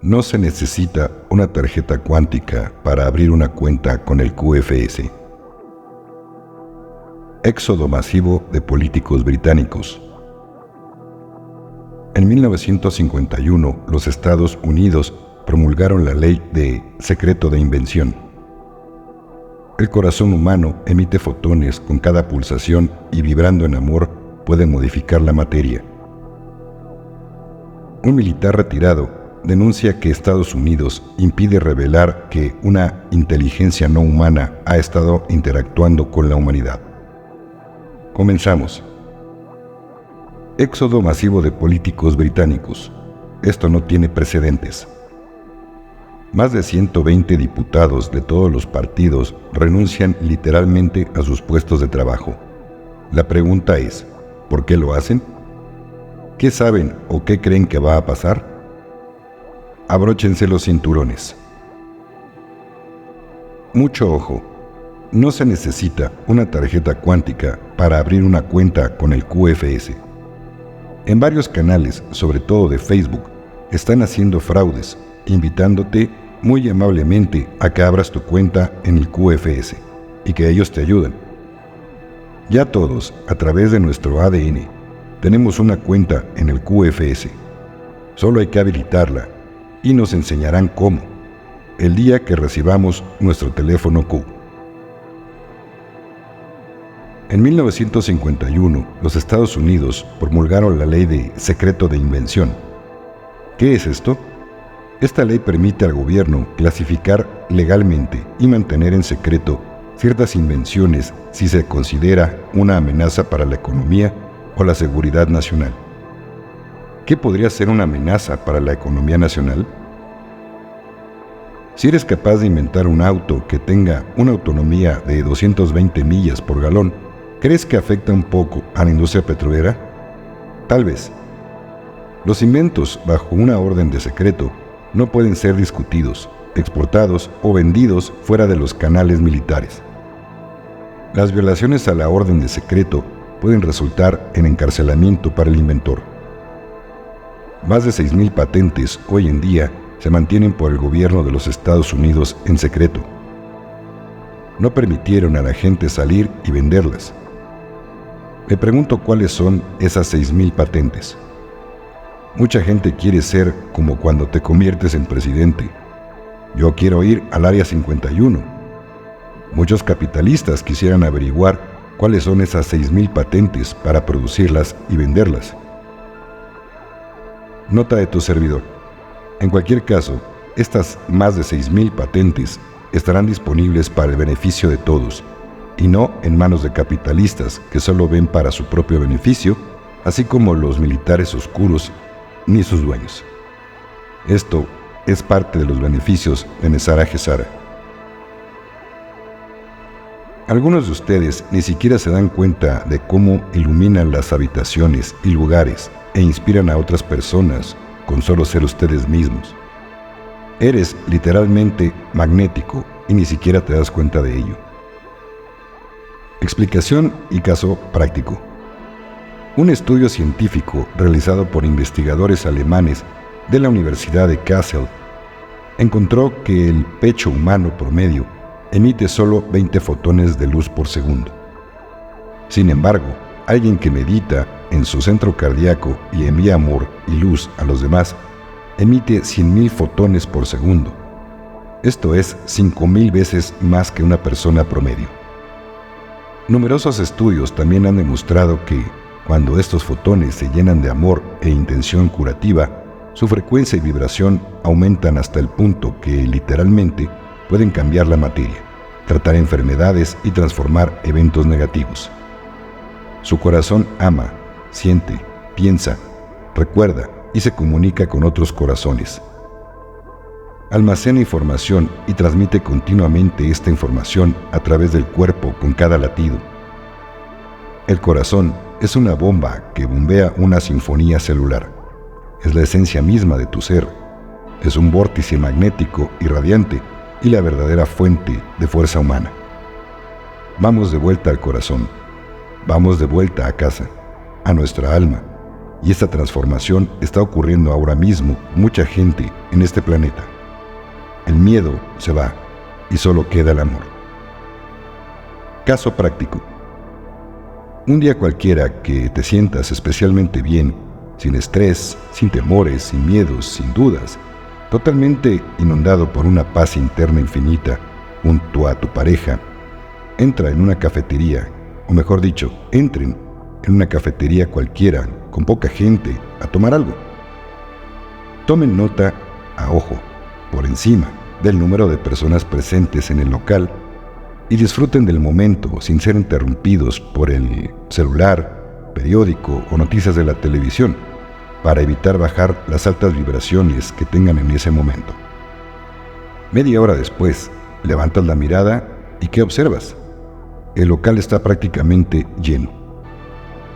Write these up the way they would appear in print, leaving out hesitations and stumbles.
No se necesita una tarjeta cuántica para abrir una cuenta con el QFS. Éxodo masivo de políticos británicos. En 1951, los Estados Unidos promulgaron la ley de secreto de invención. El corazón humano emite fotones con cada pulsación y vibrando en amor puede modificar la materia. Un militar retirado denuncia que Estados Unidos impide revelar que una inteligencia no humana ha estado interactuando con la humanidad. Comenzamos. Éxodo masivo de políticos británicos. Esto no tiene precedentes. Más de 120 diputados de todos los partidos renuncian literalmente a sus puestos de trabajo. La pregunta es, ¿por qué lo hacen? ¿Qué saben o qué creen que va a pasar? Abróchense los cinturones. Mucho ojo. No se necesita una tarjeta cuántica para abrir una cuenta con el QFS. En varios canales, sobre todo de Facebook, están haciendo fraudes, invitándote muy amablemente a que abras tu cuenta en el QFS y que ellos te ayuden. Ya todos, a través de nuestro ADN, tenemos una cuenta en el QFS. Solo hay que habilitarla y nos enseñarán cómo, el día que recibamos nuestro teléfono Q. En 1951, los Estados Unidos promulgaron la ley de secreto de invención. ¿Qué es esto? Esta ley permite al gobierno clasificar legalmente y mantener en secreto ciertas invenciones si se considera una amenaza para la economía o la seguridad nacional. ¿Qué podría ser una amenaza para la economía nacional? Si eres capaz de inventar un auto que tenga una autonomía de 220 millas por galón, ¿crees que afecta un poco a la industria petrolera? Tal vez. Los inventos bajo una orden de secreto no pueden ser discutidos, exportados o vendidos fuera de los canales militares. Las violaciones a la orden de secreto pueden resultar en encarcelamiento para el inventor. Más de 6,000 patentes hoy en día se mantienen por el gobierno de los Estados Unidos en secreto. No permitieron a la gente salir y venderlas. Me pregunto cuáles son esas 6,000 patentes. Mucha gente quiere ser como cuando te conviertes en presidente. Yo quiero ir al Área 51. Muchos capitalistas quisieran averiguar cuáles son esas 6,000 patentes para producirlas y venderlas. Nota de tu servidor. En cualquier caso, estas más de 6,000 patentes estarán disponibles para el beneficio de todos, y no en manos de capitalistas que solo ven para su propio beneficio, así como los militares oscuros ni sus dueños. Esto es parte de los beneficios de Nesara Gesara. Algunos de ustedes ni siquiera se dan cuenta de cómo iluminan las habitaciones y lugares e inspiran a otras personas con solo ser ustedes mismos. Eres literalmente magnético y ni siquiera te das cuenta de ello. Explicación y caso práctico. Un estudio científico realizado por investigadores alemanes de la Universidad de Kassel encontró que el pecho humano promedio emite solo 20 fotones de luz por segundo. Sin embargo, alguien que medita en su centro cardíaco y envía amor y luz a los demás, emite 100,000 fotones por segundo. Esto es 5,000 veces más que una persona promedio. Numerosos estudios también han demostrado que, cuando estos fotones se llenan de amor e intención curativa, su frecuencia y vibración aumentan hasta el punto que, literalmente, pueden cambiar la materia, tratar enfermedades y transformar eventos negativos. Su corazón ama, siente, piensa, recuerda y se comunica con otros corazones. Almacena información y transmite continuamente esta información a través del cuerpo con cada latido. El corazón es una bomba que bombea una sinfonía celular. Es la esencia misma de tu ser. Es un vórtice magnético y radiante y la verdadera fuente de fuerza humana. Vamos de vuelta al corazón. Vamos de vuelta a casa, a nuestra alma, Y esta transformación está ocurriendo ahora mismo mucha gente en este planeta. El miedo se va y solo queda el amor. Caso práctico. Un día cualquiera que te sientas especialmente bien, sin estrés, sin temores, sin miedos, sin dudas, totalmente inundado por una paz interna infinita, junto a tu pareja, entra en una cafetería, o mejor dicho, entren en una cafetería cualquiera, con poca gente, a tomar algo. Tomen nota a ojo, por encima del número de personas presentes en el local y disfruten del momento sin ser interrumpidos por el celular, periódico o noticias de la televisión, para evitar bajar las altas vibraciones que tengan en ese momento. Media hora después, levantas la mirada y ¿qué observas? El local está prácticamente lleno.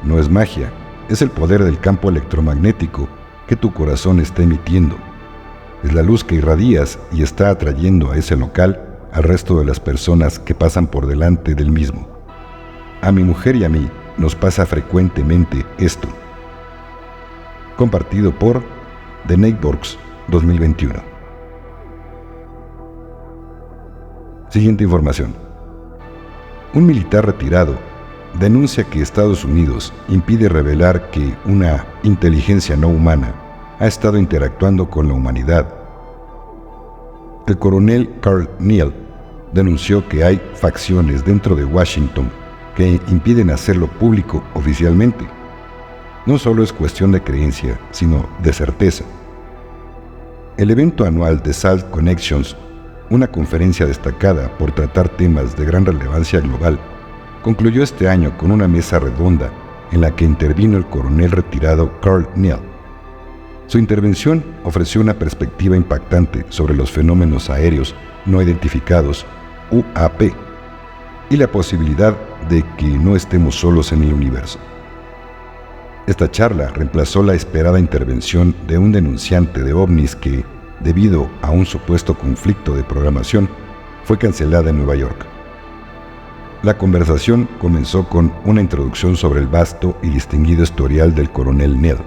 No es magia, es el poder del campo electromagnético que tu corazón está emitiendo. Es la luz que irradias y está atrayendo a ese local al resto de las personas que pasan por delante del mismo. A mi mujer y a mí nos pasa frecuentemente esto. Compartido por The Networks 2021. Siguiente información. Un militar retirado denuncia que Estados Unidos impide revelar que una inteligencia no humana ha estado interactuando con la humanidad. El coronel Carl Neal denunció que hay facciones dentro de Washington que impiden hacerlo público oficialmente. No solo es cuestión de creencia, sino de certeza. El evento anual de SALT Connections, una conferencia destacada por tratar temas de gran relevancia global, concluyó este año con una mesa redonda en la que intervino el coronel retirado Carl Neal. Su intervención ofreció una perspectiva impactante sobre los fenómenos aéreos no identificados, UAP, y la posibilidad de que no estemos solos en el universo. Esta charla reemplazó la esperada intervención de un denunciante de ovnis que, debido a un supuesto conflicto de programación, fue cancelada en Nueva York. La conversación comenzó con una introducción sobre el vasto y distinguido historial del coronel Neal.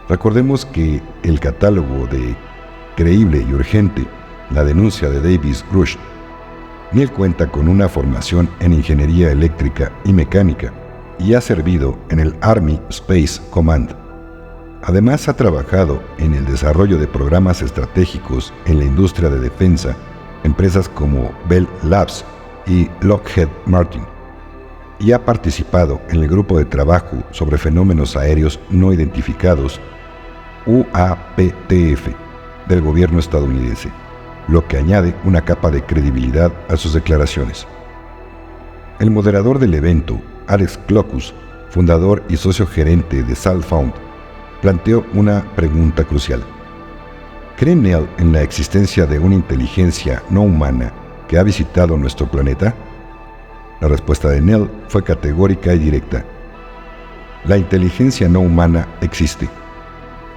Recordemos que el catálogo de Creíble y Urgente, la denuncia de Davis Rush, Neal cuenta con una formación en ingeniería eléctrica y mecánica y ha servido en el Army Space Command. Además, ha trabajado en el desarrollo de programas estratégicos en la industria de defensa, empresas como Bell Labs y Lockheed Martin, y ha participado en el grupo de trabajo sobre fenómenos aéreos no identificados, UAPTF, del gobierno estadounidense, lo que añade una capa de credibilidad a sus declaraciones. El moderador del evento, Alex Clocus, fundador y socio gerente de SALT Found, planteó una pregunta crucial. ¿Cree Neal en la existencia de una inteligencia no humana que ha visitado nuestro planeta? La respuesta de Neal fue categórica y directa. La inteligencia no humana existe.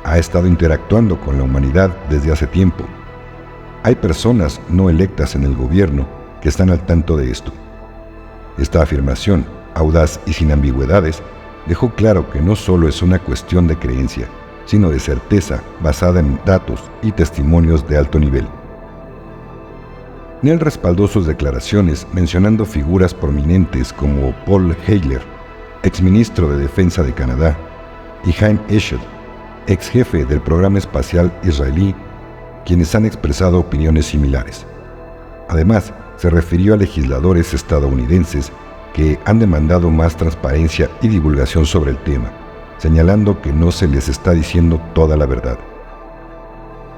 Ha estado interactuando con la humanidad desde hace tiempo. Hay personas no electas en el gobierno que están al tanto de esto. Esta afirmación, audaz y sin ambigüedades, dejó claro que no solo es una cuestión de creencia, sino de certeza basada en datos y testimonios de alto nivel. Neal respaldó sus declaraciones mencionando figuras prominentes como Paul Heyler, exministro de Defensa de Canadá, y Chaim Eshel, ex jefe del programa espacial israelí, quienes han expresado opiniones similares. Además, se refirió a legisladores estadounidenses que han demandado más transparencia y divulgación sobre el tema, señalando que no se les está diciendo toda la verdad.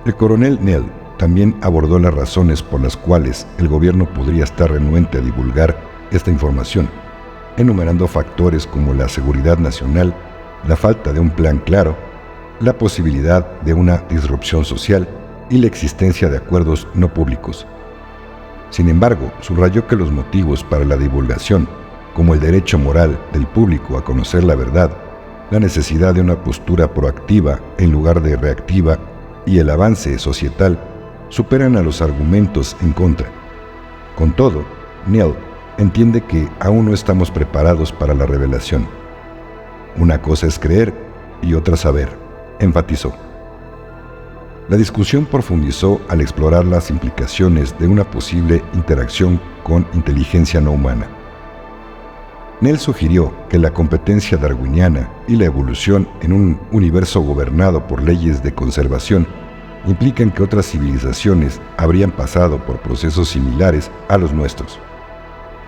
El coronel Neal también abordó las razones por las cuales el gobierno podría estar renuente a divulgar esta información, enumerando factores como la seguridad nacional, la falta de un plan claro, la posibilidad de una disrupción social y la existencia de acuerdos no públicos. Sin embargo, subrayó que los motivos para la divulgación, como el derecho moral del público a conocer la verdad, la necesidad de una postura proactiva en lugar de reactiva y el avance societal, superan a los argumentos en contra. Con todo, Neal entiende que aún no estamos preparados para la revelación. Una cosa es creer y otra saber, enfatizó. La discusión profundizó al explorar las implicaciones de una posible interacción con inteligencia no humana. Nell sugirió que la competencia darwiniana y la evolución en un universo gobernado por leyes de conservación implican que otras civilizaciones habrían pasado por procesos similares a los nuestros.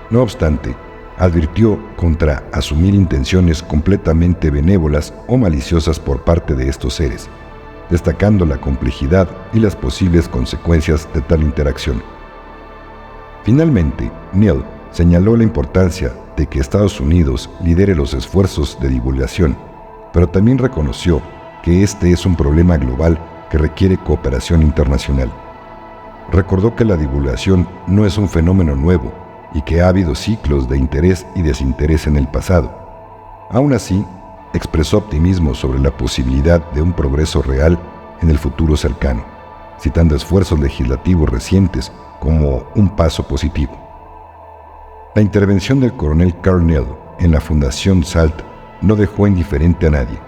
No obstante, advirtió contra asumir intenciones completamente benévolas o maliciosas por parte de estos seres, destacando la complejidad y las posibles consecuencias de tal interacción. Finalmente, Nell señaló la importancia de que Estados Unidos lidere los esfuerzos de divulgación, pero también reconoció que este es un problema global que requiere cooperación internacional. Recordó que la divulgación no es un fenómeno nuevo y que ha habido ciclos de interés y desinterés en el pasado. Aún así, expresó optimismo sobre la posibilidad de un progreso real en el futuro cercano, citando esfuerzos legislativos recientes como un paso positivo. La intervención del coronel Carl Nell en la Fundación SALT no dejó indiferente a nadie,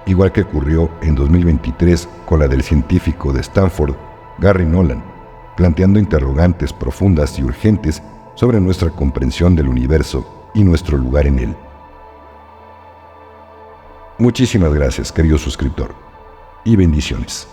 igual que ocurrió en 2023 con la del científico de Stanford, Gary Nolan, planteando interrogantes profundas y urgentes sobre nuestra comprensión del universo y nuestro lugar en él. Muchísimas gracias, querido suscriptor, y bendiciones.